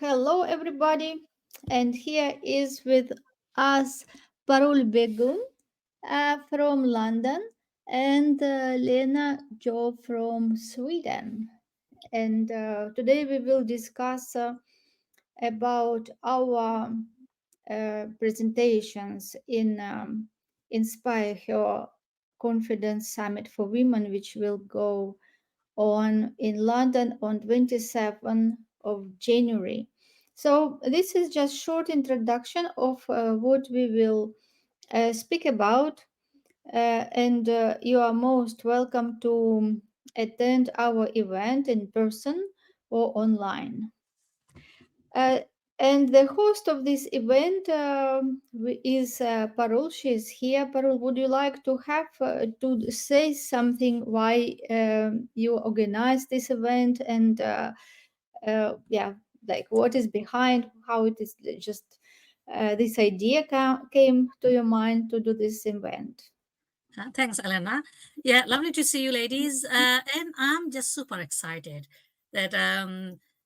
Hello, everybody, and here is with us Parul Begum from London and Lena Jo from Sweden. And today we will discuss about our presentations in InspireHer Confidence Summit for Women, which will go on in London on 27th of January. So this is just short introduction of what we will speak about, and you are most welcome to attend our event in person or online. Uh, and the host of this event is Parul. She is here. Parul, would you like to have to say something why you organized this event and yeah, like what is behind how it is just this idea came to your mind to do this event? Thanks, Elena. Yeah, lovely to see you, ladies. And I'm just super excited that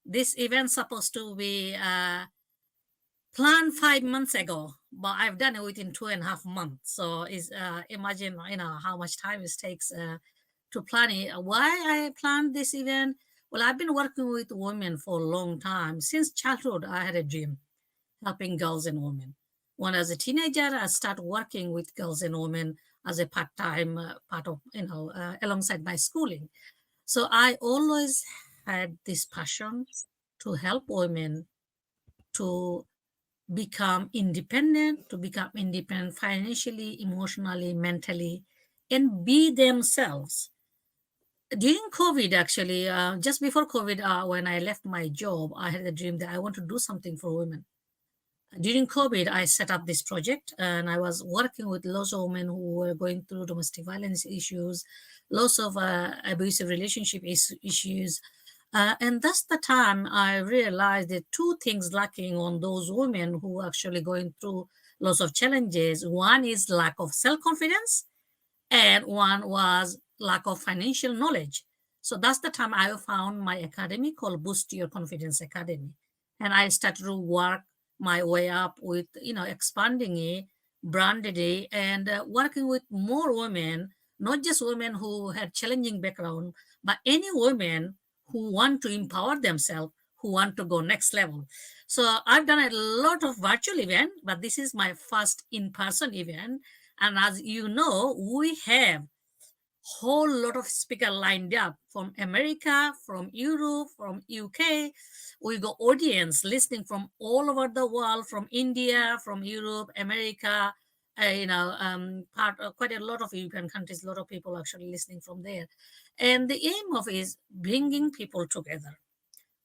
this event's supposed to be planned 5 months ago, but I've done it within 2.5 months. So is imagine how much time it takes to plan it. Why I planned this event? Well, I've been working with women for a long time. Since childhood, I had a dream helping girls and women. When I was a teenager, I started working with girls and women as a part-time part of, alongside my schooling. So I always had this passion to help women to become independent financially, emotionally, mentally, and be themselves. During COVID, actually, just before COVID, when I left my job, I had a dream that I want to do something for women. During COVID, I set up this project and I was working with lots of women who were going through domestic violence issues, lots of abusive relationship issues. And that's the time I realized that two things lacking on those women who are actually going through lots of challenges. One is lack of self confidence, and one was lack of financial knowledge. So that's the time I found my academy called Boost Your Confidence Academy. And I started to work my way up with, expanding it, branded it, and working with more women, not just women who had challenging background, but any women who want to empower themselves, who want to go next level. So I've done a lot of virtual event, but this is my first in-person event. And as you know, we have whole lot of speaker lined up from America, from Europe, from UK. We got audience listening from all over the world, from India, from Europe, America. Quite a lot of European countries. A lot of people actually listening from there, and the aim of is bringing people together,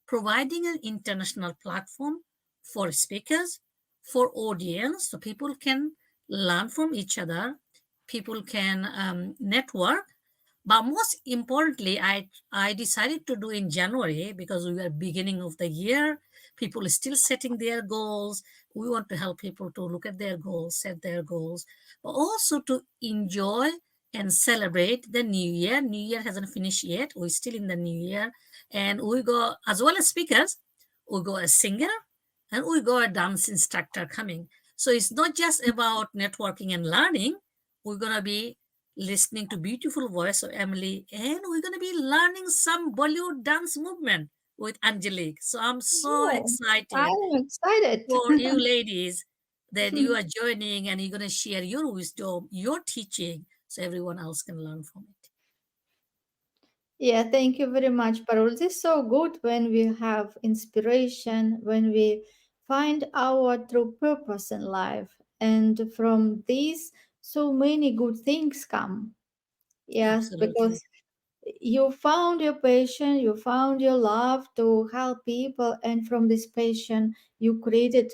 providing an international platform for speakers, for audience, so people can learn from each other, people can network. But most importantly, I decided to do in January because we were beginning of the year. People are still setting their goals. We want to help people to look at their goals, set their goals, but also to enjoy and celebrate the new year. New year hasn't finished yet. We're still in the new year. And we go, as well as speakers, we go a singer and we go a dance instructor coming. So it's not just about networking and learning. We're going to be listening to beautiful voice of Emily, and we're going to be learning some Bollywood dance movement with Angelique. So I'm so Oh, excited I'm excited. for you ladies that you are joining and you're going to share your wisdom, your teaching, so everyone else can learn from it. Yeah, thank you very much, Parul. This is so good when we have inspiration, when we find our true purpose in life. And from these, so many good things come. Yes, Absolutely. because you found your passion, you found your love to help people, and from this passion, you created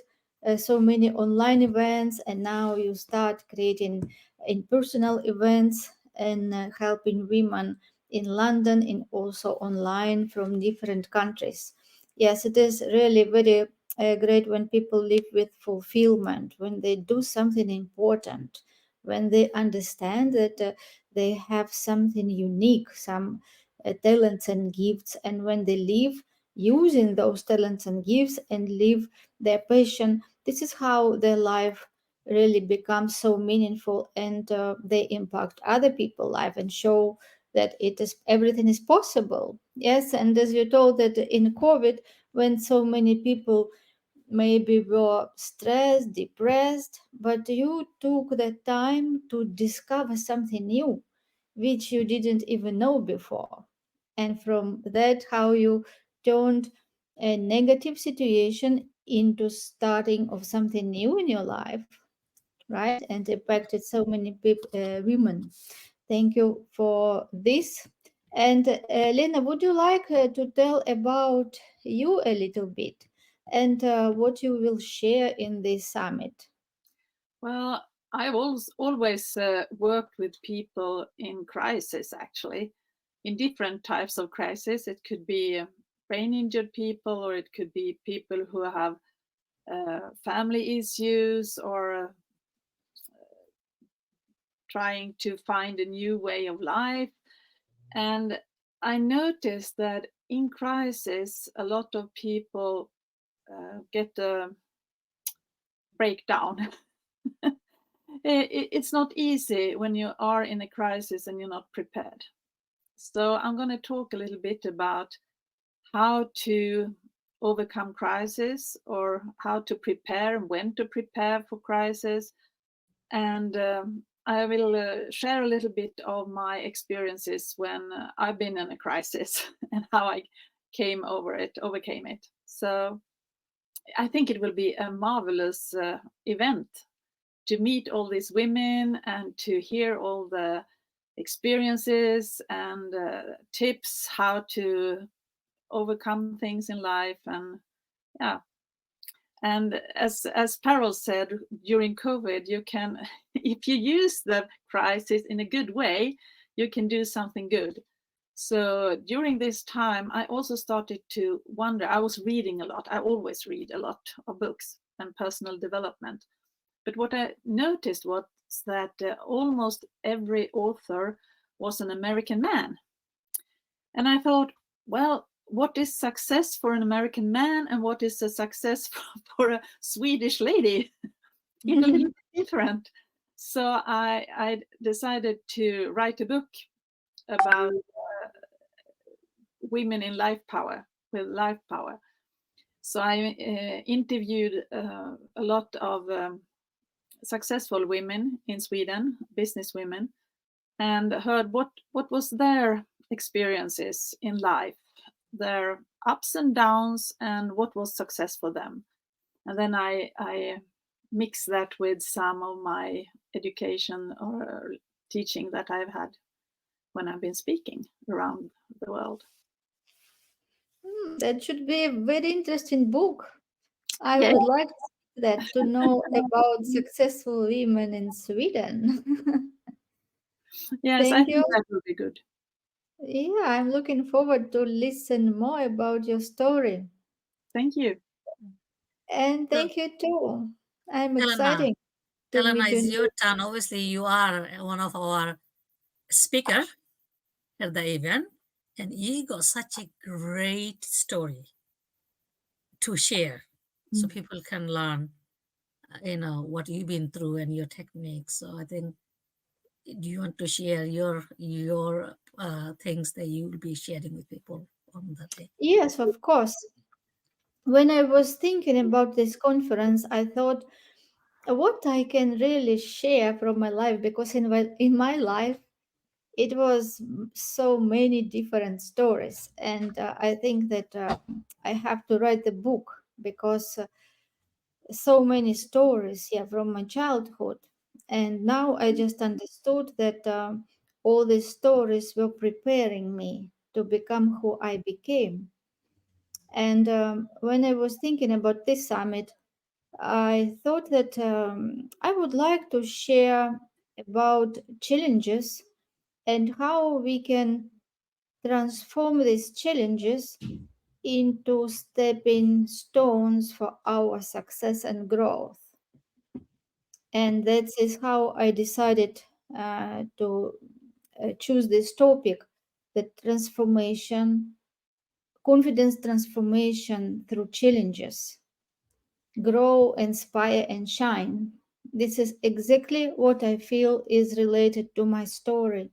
so many online events, and now you start creating in personal events and helping women in London and also online from different countries. Yes, it is really very great when people live with fulfillment, when they do something important, when they understand that. They have something unique, some talents and gifts, and when they live using those talents and gifts and live their passion. This is how their life really becomes so meaningful, and they impact other people's life and show that it is everything is possible. Yes, and as you told that in COVID, when so many people maybe were stressed, depressed, but you took the time to discover something new which you didn't even know before. And from that, how you turned a negative situation into starting of something new in your life, right? And impacted so many people, women. Thank you for this. And Lena, would you like to tell about you a little bit and what you will share in this summit? Well, I've always worked with people in crisis, actually, in different types of crisis. It could be brain injured people, or it could be people who have family issues, or trying to find a new way of life. And I noticed that in crisis, a lot of people get a breakdown. It's not easy when you are in a crisis and you're not prepared. So I'm going to talk a little bit about how to overcome crisis, or how to prepare and when to prepare for crisis. And I will share a little bit of my experiences when I've been in a crisis and how I overcame it. So I think it will be a marvelous event to meet all these women and to hear all the experiences and tips how to overcome things in life. And yeah, and as Parul said, during COVID, you can, if you use the crisis in a good way, you can do something good. So during this time, I also started to wonder. I was reading a lot. I always read a lot of books and personal development. But what I noticed was that almost every author was an American man. And I thought, well, what is success for an American man and what is a success for a Swedish lady? It's a little bit different. So I decided to write a book about women in life power, with life power. So I interviewed a lot of successful women in Sweden, business women, and heard what was their experiences in life, their ups and downs, and what was success for them. And then I mix that with some of my education or teaching that I've had when I've been speaking around the world. That should be a very interesting book. I Yeah. would like that to know about successful women in Sweden. Yes, I Thank think you. that will be good. Yeah, I'm looking forward to listen more about your story. Thank you. And So, thank you too. I'm Helena, excited to Helena, meet you. it's your turn. Obviously, you are one of our speaker at the event, and you got such a great story to share, so people can learn, what you've been through and your techniques. So I think, do you want to share your things that you will be sharing with people on that day? Yes, of course. When I was thinking about this conference, I thought what I can really share from my life, because in my life it was so many different stories, and I think that I have to write a book because so many stories here from my childhood, and now I just understood that all these stories were preparing me to become who I became. And when I was thinking about this summit, I thought that I would like to share about challenges and how we can transform these challenges into stepping stones for our success and growth. And that is how I decided to choose this topic, the transformation confidence transformation through challenges. Grow, inspire, and shine. This is exactly what I feel is related to my story.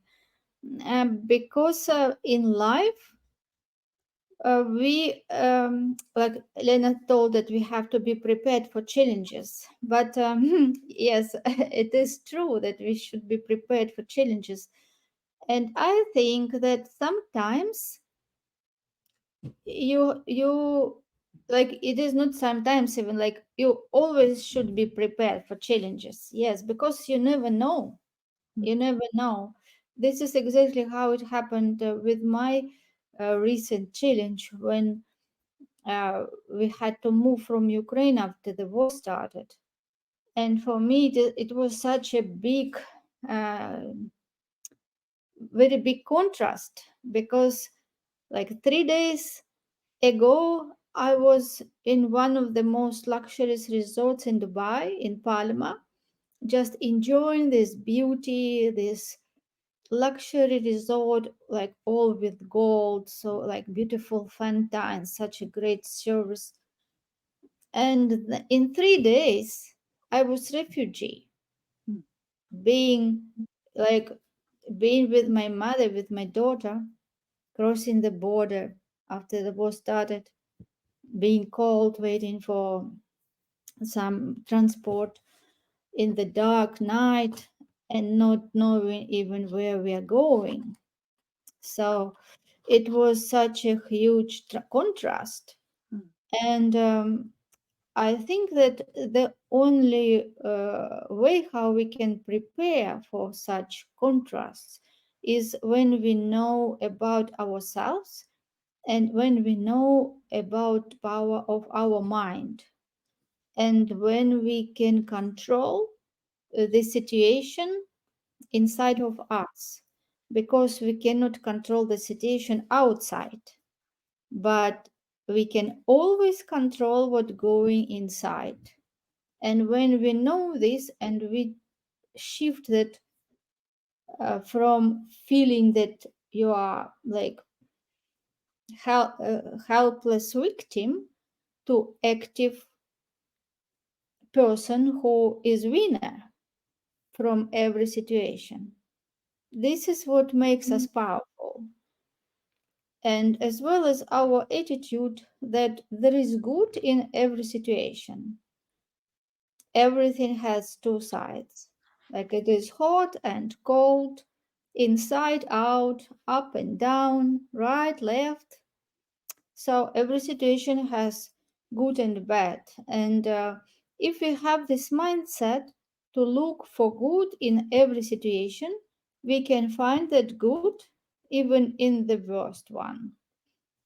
Because in life, we like Lena told that we have to be prepared for challenges. But yes, it is true that we should be prepared for challenges. And I think that sometimes you like it is not sometimes even like you always should be prepared for challenges. Yes, because you never know. You never know. This is exactly how it happened with my recent challenge when we had to move from Ukraine after the war started. And for me, it was such a big, uh, very big contrast because, like 3 days ago, I was in one of the most luxurious resorts in Dubai, in Palma, just enjoying this beauty, this luxury resort, like all with gold, so like beautiful Fanta and such a great service. And in 3 days, I was refugee, being like being with my mother, with my daughter, crossing the border after the war started, being cold, waiting for some transport in the dark night, and not knowing even where we are going. So it was such a huge contrast. And I think that the only way how we can prepare for such contrasts is when we know about ourselves and when we know about power of our mind and when we can control the situation inside of us, because we cannot control the situation outside, but we can always control what's going inside. And when we know this and we shift that from feeling that you are like helpless victim to active person who is winner from every situation, this is what makes us powerful. And as well as our attitude that there is good in every situation. Everything has two sides. Like it is hot and cold, inside out, up and down, right, left. So every situation has good and bad. And if we have this mindset to look for good in every situation, we can find that good even in the worst one.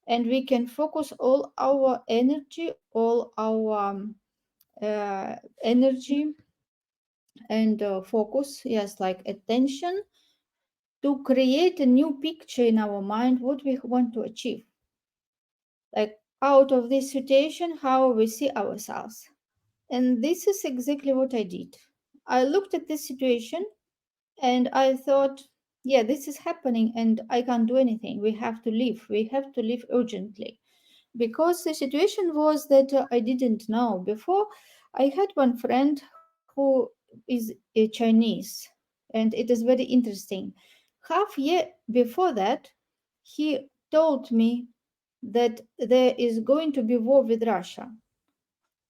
And we can focus all our energy, all our energy and focus, yes, like attention, to create a new picture in our mind what we want to achieve, like out of this situation how we see ourselves. And this is exactly what I did. I looked at this situation and I thought, yeah, this is happening and I can't do anything. We have to leave urgently, because the situation was that I didn't know before. I had one friend who is a Chinese, and it is very interesting. Half year before that, he told me that there is going to be war with Russia,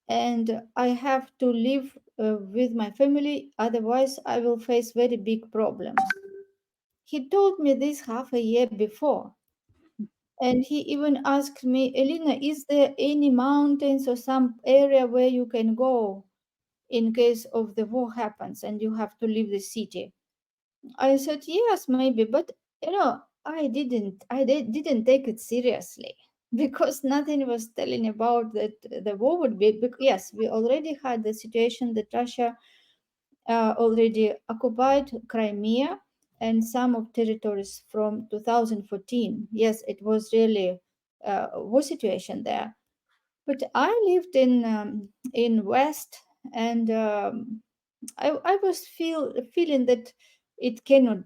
and I have to live with my family, otherwise I will face very big problems. He told me this half a year before. And he even asked me, Elena, is there any mountains or some area where you can go in case of the war happens and you have to leave the city? I said, yes, maybe, but I didn't take it seriously because nothing was telling about that the war would be. Yes, we already had the situation that Russia already occupied Crimea and some of territories from 2014. Yes, it was really a war situation there. But I lived in West, and I was feeling that it cannot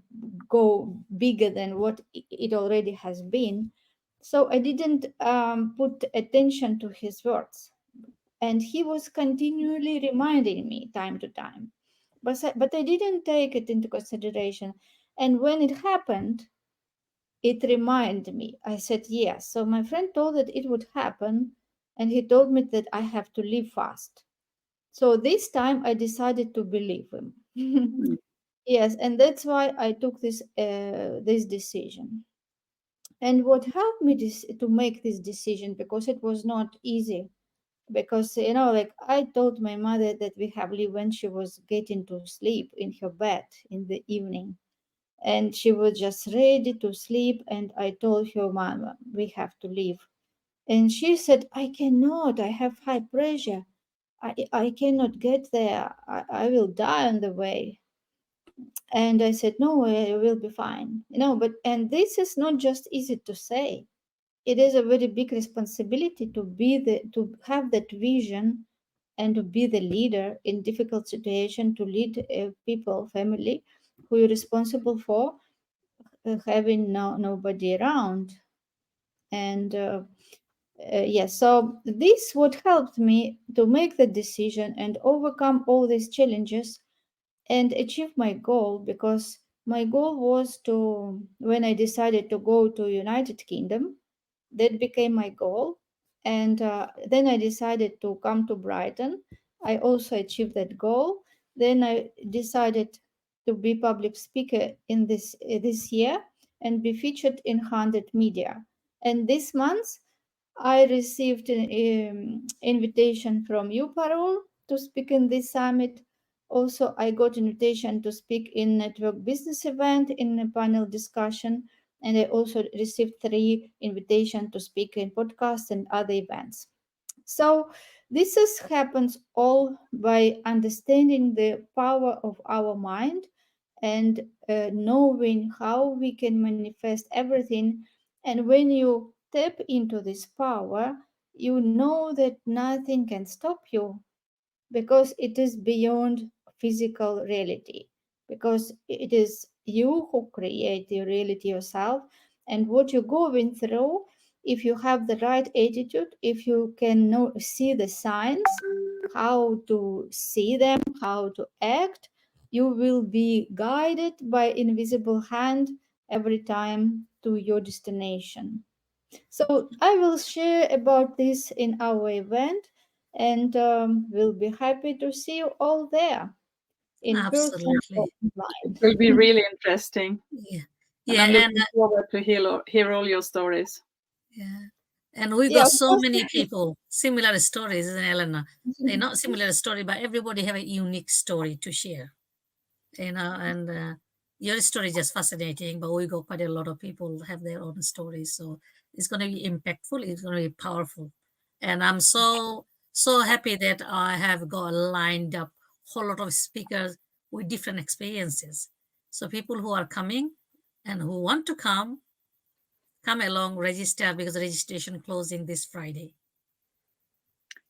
go bigger than what it already has been. So I didn't put attention to his words. And he was continually reminding me time to time. But I didn't take it into consideration. And when it happened, it reminded me. I said yes. So my friend told that it would happen, and he told me that I have to leave fast. So this time I decided to believe him. Mm. Yes, and that's why I took this decision. And what helped me to make this decision, because it was not easy, because like I told my mother that we have leave when she was getting to sleep in her bed in the evening, and she was just ready to sleep, and I told her, Mama, we have to leave. And she said, I cannot, I have high pressure, I cannot get there, I will die on the way. And I said, no, I will be fine. But and this is not just easy to say. It is a very big responsibility to have that vision and to be the leader in difficult situation, to lead people, family who you're responsible for, having nobody around. And yes, so this what helped me to make the decision and overcome all these challenges and achieve my goal, because my goal was to, when I decided to go to United Kingdom, that became my goal. And then I decided to come to Brighton. I also achieved that goal. Then I decided to be public speaker in this year and be featured in 100 media. And this month I received an invitation from you, Parul, to speak in this summit. Also, I got invitation to speak in network business event in a panel discussion, and I also received 3 invitations to speak in podcasts and other events. So happens all by understanding the power of our mind and knowing how we can manifest everything. And when you tap into this power, you know that nothing can stop you, because it is beyond physical reality, because it is you who create the reality yourself. And what you're going through, if you have the right attitude, if you can see the signs, how to see them, how to act, you will be guided by invisible hand every time to your destination. So I will share about this in our event, and we'll be happy to see you all there in person or Absolutely. It will be online. really interesting. Yeah. And Yeah. I'm And looking forward to hear all your stories. yeah. And we Yeah, got of so course. many people, similar stories, isn't it, Elena? They're not similar story, but everybody have a unique story to share. And your story is just fascinating, but we got quite a lot of people have their own stories, so it's going to be impactful, it's going to be powerful. And I'm so happy that I have got lined up whole lot of speakers with different experiences, so people who are coming and who want to come along, register, because registration closing this Friday.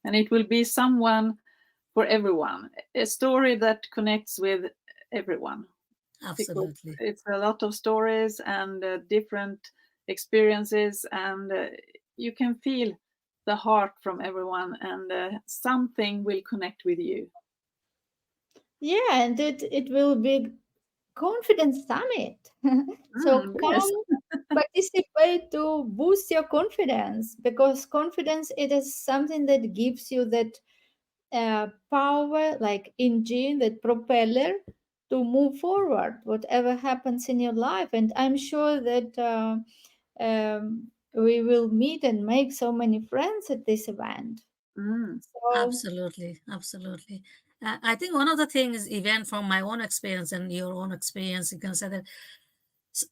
And it will be someone for everyone, a story that connects with everyone, because Absolutely. it's a lot of stories and different experiences, and you can feel the heart from everyone, and something will connect with you. Yeah, and it will be confidence summit. So Yes. come participate to boost your confidence, because confidence, it is something that gives you that power, like engine, that propeller to move forward whatever happens in your life. And I'm sure that we will meet and make so many friends at this event. Mm. So Absolutely, absolutely. I think one of the things, even from my own experience and your own experience, you can say that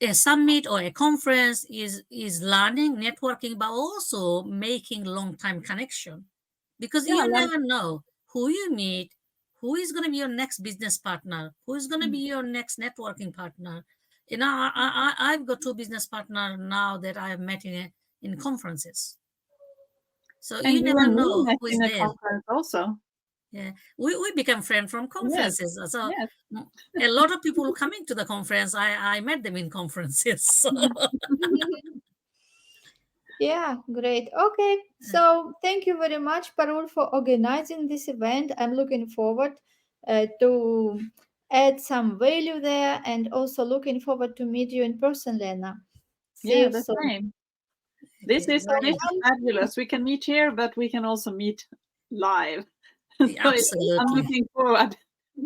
a summit or a conference is learning, networking, but also making long time connection, because Yeah, you like never know who you meet, who is going to be your next business partner, who is going to be your next networking partner. I've got 2 business partner now that I have met in conferences, so and you you never and me know met who is in a there. conference also. Yeah, we become friends from Yes, conferences. So yes. mm, a lot of people coming to the conference, I met them in conferences. So, Yeah, great. Okay, so thank you very much, Parul, for organizing this event. I'm looking forward to add some value there, and also looking forward to meet you in person, Lena. See Yeah, you the soon. same. This Okay, is So, great. this is fabulous. We can meet here, but we can also meet live. So I'm Absolutely. looking forward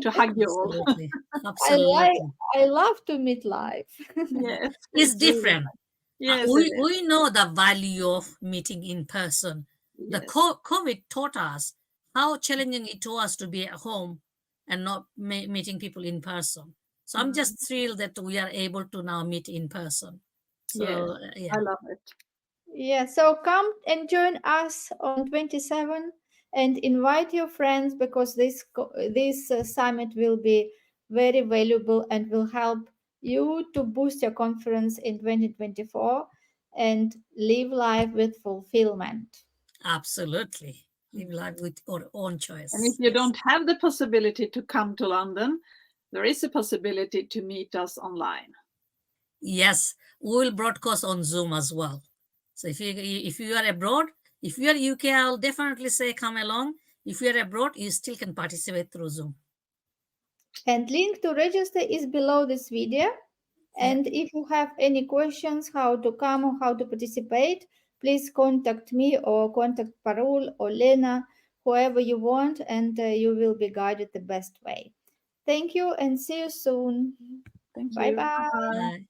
to hug you all. Absolutely. I like, Absolutely. I love to meet live. Yes, It's it's really different. fun. Yes, it is. We know the value of meeting in person. The Yes. COVID taught us how challenging it was to be at home and not meeting people in person. So I'm Mm. just thrilled that we are able to now meet in person. Yes, So I yeah, love it. Yeah, so come and join us on 27 and invite your friends because this summit will be very valuable and will help you to boost your confidence in 2024 and live life with fulfillment. absolutely. Live life with our own And if choice. you Yes. don't have the possibility to come to London, there is a possibility to meet us online. Yes, we will broadcast on Zoom as well. So if you are abroad, if you are UK, I'll definitely say come along. If you are abroad, you still can participate through Zoom. And link to register is below this video. Yeah, And if you have any questions how to come or how to participate, please contact me or contact Parul or Lena, whoever you want, and you will be guided the best way. Thank you and see you soon. Thank Bye you. bye. Bye bye. bye.